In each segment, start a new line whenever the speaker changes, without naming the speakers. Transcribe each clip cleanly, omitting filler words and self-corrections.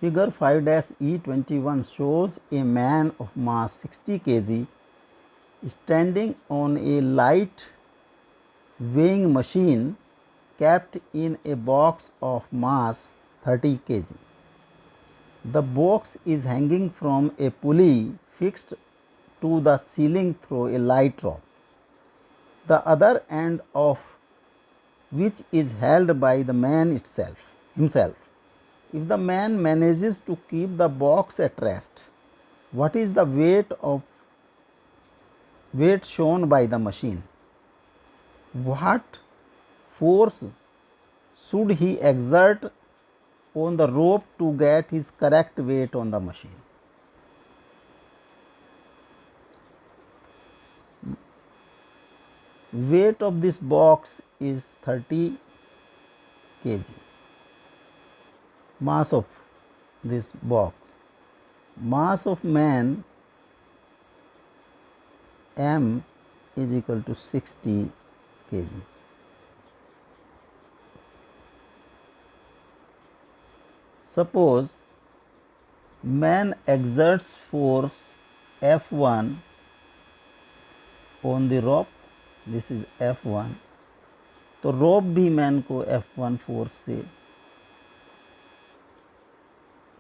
Figure 5-E21 shows a man of mass 60 kg standing on a light weighing machine kept in a box of mass 30 kg. The box is hanging from a pulley fixed to the ceiling through a light rope, the other end of which is held by the man himself. If the man manages to keep the box at rest, what is the weight shown by the machine? What force should he exert on the rope to get his correct weight on the machine? Weight of this box is 30 kg. Mass of this box. Mass of man m is equal to 60 kg. Suppose man exerts force F1 on the rope, this is F1, तो रोप भी man को F1 force से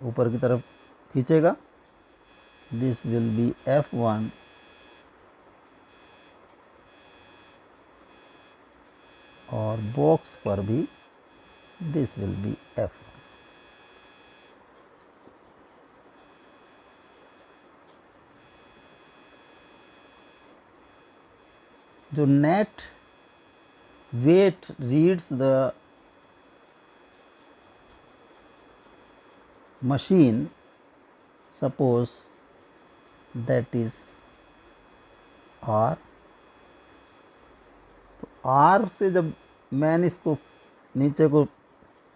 ऊपर की तरफ खींचेगा. This will be F1 और box पर भी दिस विल बी F1. जो net weight reads the machine, suppose that is R. तो R से जब मैन इसको नीचे को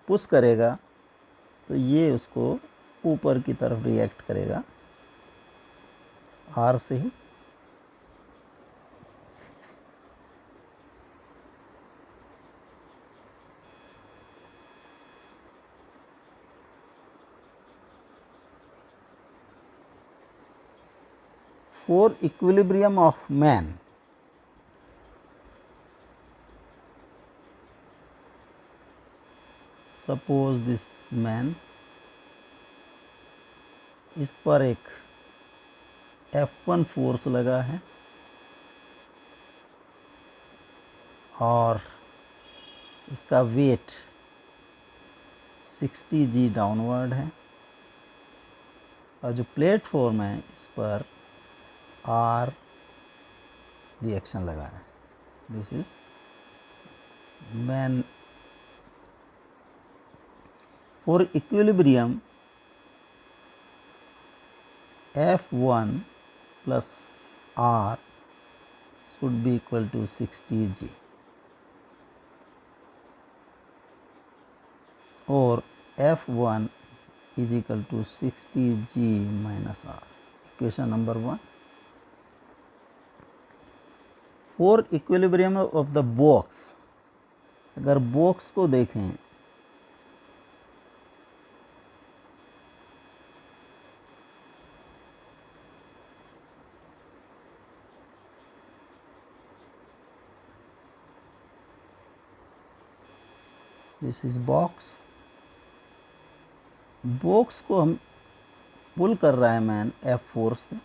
पुश करेगा तो ये उसको ऊपर की तरफ रिएक्ट करेगा R से ही. For equilibrium of man, suppose this man, इस पर एक F1 फोर्स लगा है और इसका वेट 60 g डाउनवर्ड है और जो प्लेटफॉर्म है इस पर R रिएक्शन लगा है. This is man. For equilibrium F1 plus R should be equal to 60 g or F1 is equal to 60 g minus R. Equation number 1. For equilibrium of the box, अगर box को देखें this is box. Box को हम पुल कर रहा है man F force से,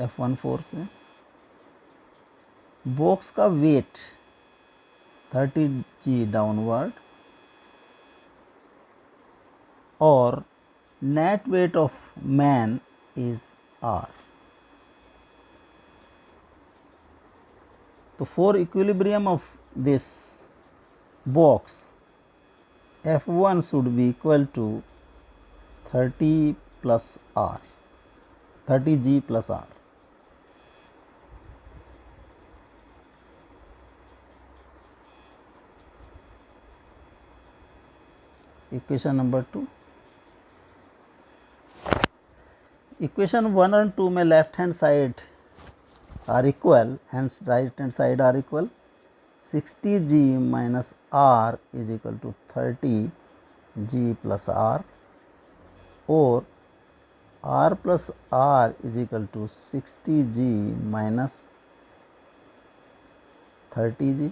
F1 force से. बॉक्स का वेट 30 g डाउनवर्ड और net weight of man is R. तो for equilibrium of this box F1 should be equal to 30 plus R, 30 g plus R. Equation number 2. Equation 1 and 2 में left hand side are equal and right hand side are equal. 60 g minus R is equal to 30 g plus R. और r plus r is equal to 60g minus 30g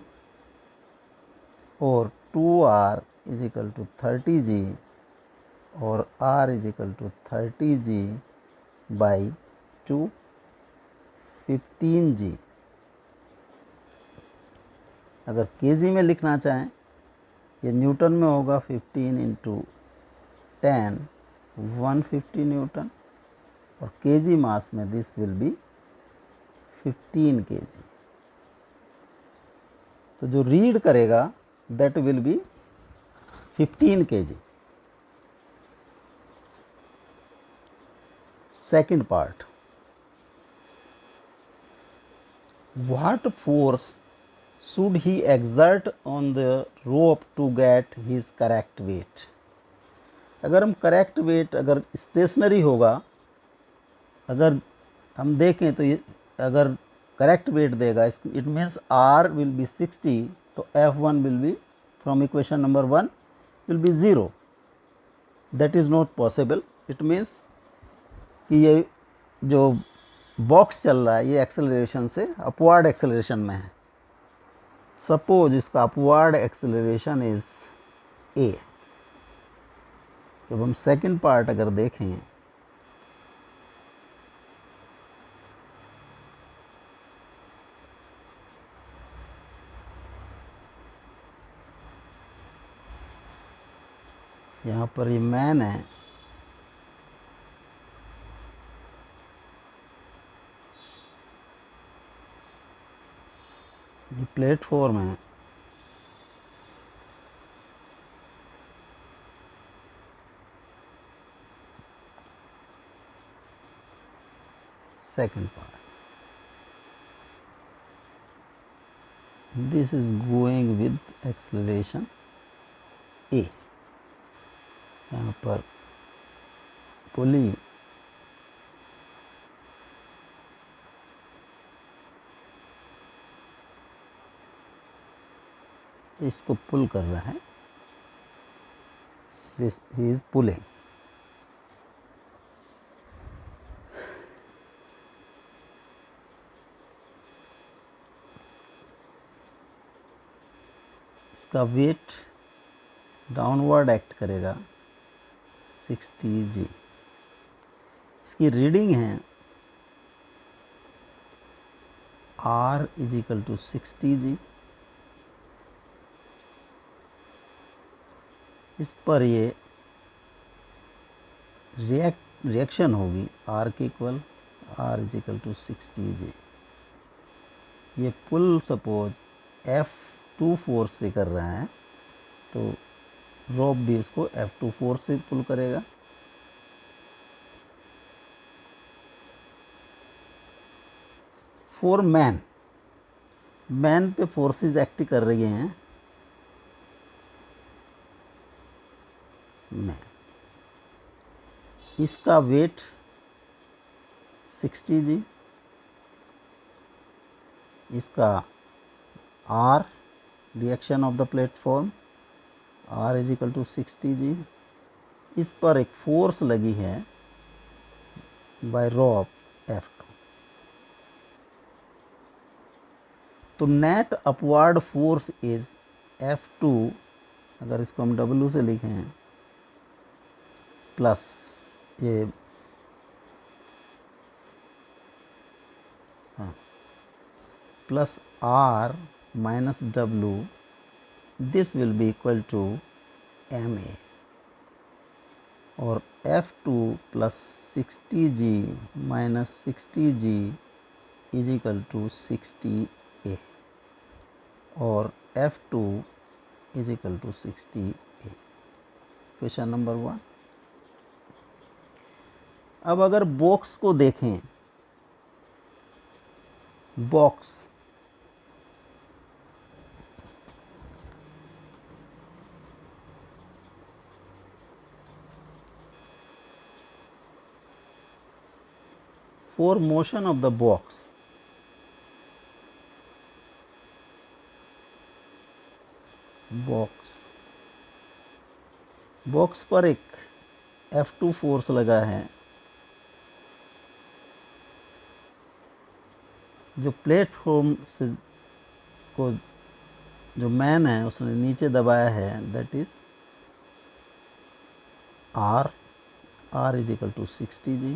और 2r is equal to 30g और r is equal to 30g by 2 15g। अगर KG में लिखना चाहें, ये Newton में होगा 15 इंटू 10 150 न्यूटन और केजी मास में दिस विल बी 15 केजी। तो जो रीड करेगा that will be 15 KG. Second part, what force should he exert on the rope to get his correct weight। अगर हम करेक्ट वेट अगर स्टेशनरी होगा, अगर हम देखें तो ये अगर करेक्ट वेट देगा, it means r will be 60, तो F1 will be from equation number 1 will be 0। That is not possible. It means कि ये जो बॉक्स चल रहा है ये एक्सेलरेशन से अपवर्ड एक्सेलरेशन में है। सपोज इसका अपवर्ड एक्सेलरेशन इज a। जब हम सेकंड पार्ट अगर देखें, यहाँ पर ये मैन है, ये प्लेटफॉर्म है, second part this is going with acceleration a। यहाँ पर पुली इसको पुल कर रहा है, दिस ही इज पुलिंग। इसका वेट डाउनवर्ड एक्ट करेगा 60g। इसकी रीडिंग है r is equal to 60g। इस पर ये रिएक्शन होगी r के equal, r is equal to 60g। ये पुल सपोज F2 फोर्स से कर रहा है, तो रोप भी उसको F2 फोर्स से पुल करेगा। फॉर मैन, मैन पे फोर्सेस एक्ट कर रही हैं, मैन इसका वेट 60g, इसका r reaction of the platform r is equal to 60g। इस पर एक फोर्स लगी है बाय रॉप F2। तो net upward force is F2, अगर इसको हम W से लिखें, प्लस ये plus R minus W, this will be equal to MA और F2 plus 60g minus 60g is equal to 60A और F2 is equal to 60A। Question number 1। अब अगर बॉक्स को देखें, box for motion of the box, box पर एक F2 force लगा है, जो प्लेटफॉर्म से को जो मैन है उसने नीचे दबाया है, that is R is equal to 60 G,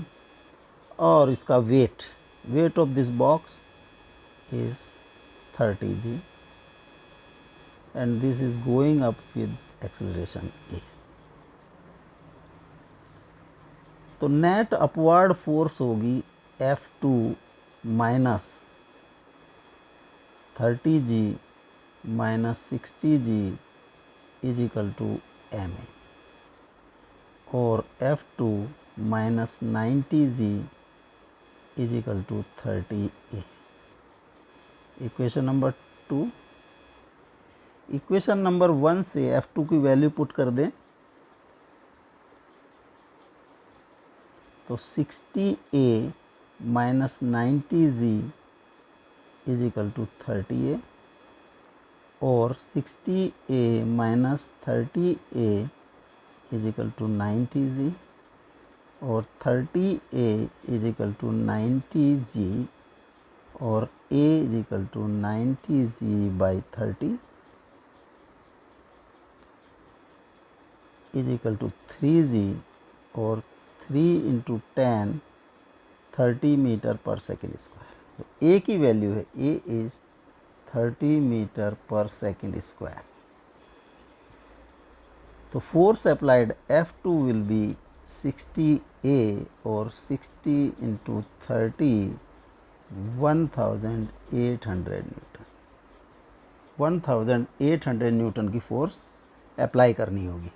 और इसका weight of this box is 30 G and this is going up with acceleration A. तो नेट अपवर्ड फोर्स होगी F2 minus 30G minus 60G is equal to MA, और F2 minus 90G is equal to 30A। Equation number 2। Equation number 1 से F2 की value put कर दें तो 60A minus 90G is equal to 30A, और 60A minus 30A is equal to 90G, और 30A is equal to 90G, और A is equal to 90G by 30 is equal to 3G, और 3 into 10 30 metre per second square. तो A की value है, A is 30 metre per second square. तो force applied F2 will be 60A, और 60 into 30 1800 newton. 1800 newton की force apply करनी होगी।